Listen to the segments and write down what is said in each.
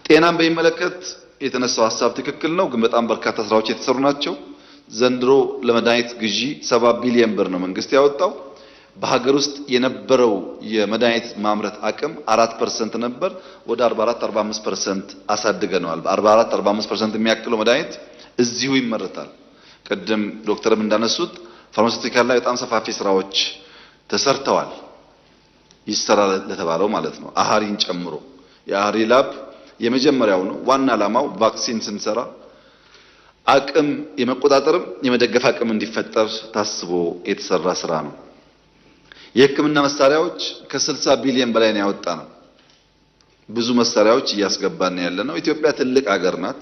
ጤናን በሚመለከት የተነሳው ሐሳብ ትክክል ነው፣ ግን በጣም በርካታ ስራዎች የተሰሩ ናቸው። ዘንድሮ ለመድኃኒት ግዢ 70 ቢሊዮን ብር ነው መንግስት ያወጣው። በሀገር ውስጥ የነበረው የመድኃኒት ማምረት አቅም 4% ነበር፣ ወደ 44-45% አሳድገነዋል። በ44-45% የሚያክለው መድኃኒት እዚሁ ይመረታል። ቅድም ዶክተርም እንዳነሱት ፋርማሲውቲካል ላይ በጣም ሰፋፊ ስራዎች ተሰርተዋል። ይሰራል ለተባለው ማለት ነው፣ አሃሪን ጨምሮ። የአሃሪ ላብ የመጀመሪያው ነው። ዋና ዓላማው ቫክሲን ስንሰራ አቅም የመቆጣጠርም የመደገፍ አቅም እንዲፈጠር ታስቦ የተሰራ ስራ ነው። የሕክምና መሳሪያዎች ከ60 ቢሊዮን በላይ ነው ያወጣነው። ብዙ መሳሪያዎች እያስገባን ያለ ነው። ኢትዮጵያ ትልቅ ሀገር ናት።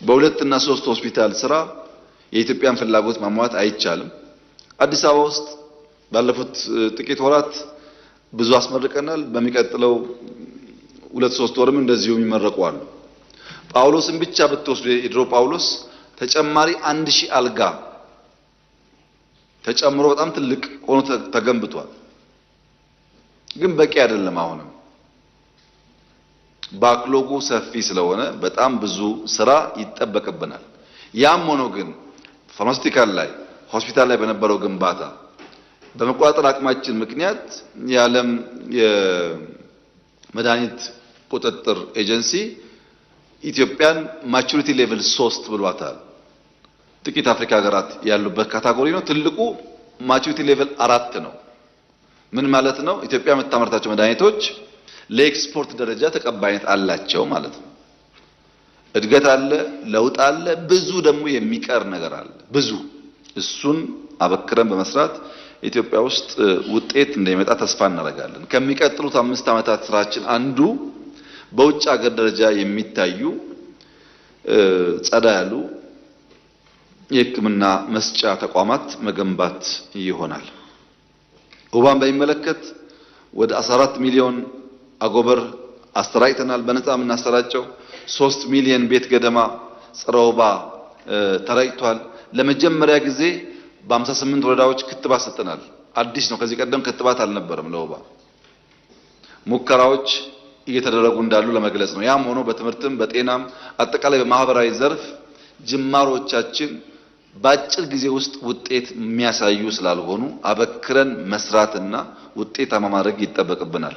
በሁለት እና ሶስት ሆስፒታል ስራ የኢትዮጵያን ፍላጎት ማሟላት አይቻልም። አዲስ አበባ ውስጥ ባለፉት ጥቂት ወራት ብዙ አስመርቀናል። በሚቀጥለው 2-3 ወርም እንደዚሁ የሚመረቁ አሉ። ጳውሎስን ብቻ ብትወስዱ የድሮ ጳውሎስ ተጨማሪ 1000 አልጋ ተጨምሮ በጣም ትልቅ ሆኖ ተገንብቷል። ግን በቂ አይደለም። አሁንም ባክሎጉ ሰፊ ስለሆነ በጣም ብዙ ስራ ይጠበቅብናል። ያም ሆኖ ግን ፋርማሲውቲካል ላይ ሆስፒታል ላይ በነበረው ግንባታ በመቆጣጠር አቅማችን ምክንያት የዓለም የመድኃኒት ቁጥጥር ኤጀንሲ ኢትዮጵያን ማቹሪቲ ሌቭል 3 ብሏታል። ጥቂት አፍሪካ ሀገራት ያሉበት ካታጎሪ ነው። ትልቁ ማቹሪቲ ሌቭል 4 ነው። ምን ማለት ነው? ኢትዮጵያ የምታመርታቸው መድኃኒቶች ለኤክስፖርት ደረጃ ተቀባይነት አላቸው ማለት ነው። እድገት አለ፣ ለውጥ አለ፣ ብዙ ደግሞ የሚቀር ነገር አለ። ብዙ እሱን አበክረን በመስራት ኢትዮጵያ ውስጥ ውጤት እንደሚመጣ ተስፋ እናደርጋለን። ከሚቀጥሉት 5 ዓመታት ስራችን አንዱ በውጭ ሀገር ደረጃ የሚታዩ ጸዳ ያሉ የሕክምና መስጫ ተቋማት መገንባት ይሆናል። ወባን በሚመለከት ወደ 14 ሚሊዮን አጎበር አስተራጭተናል። በነፃ የምናሰራጨው 3 ሚሊዮን ቤት ገደማ ጸረ ወባ ተራጭቷል። ለመጀመሪያ ጊዜ በ58 ወረዳዎች ክትባት ሰጥተናል። አዲስ ነው። ከዚህ ቀደም ክትባት አልነበረም ለወባ። ሙከራዎች እየተደረጉ እንዳሉ ለመግለጽ ነው። ያም ሆኖ በትምህርትም በጤናም አጠቃላይ በማህበራዊ ዘርፍ ጅማሮቻችን በአጭር ጊዜ ውስጥ ውጤት የሚያሳዩ ስላልሆኑ አበክረን መስራትና ውጤታማ ማድረግ ይጠበቅብናል።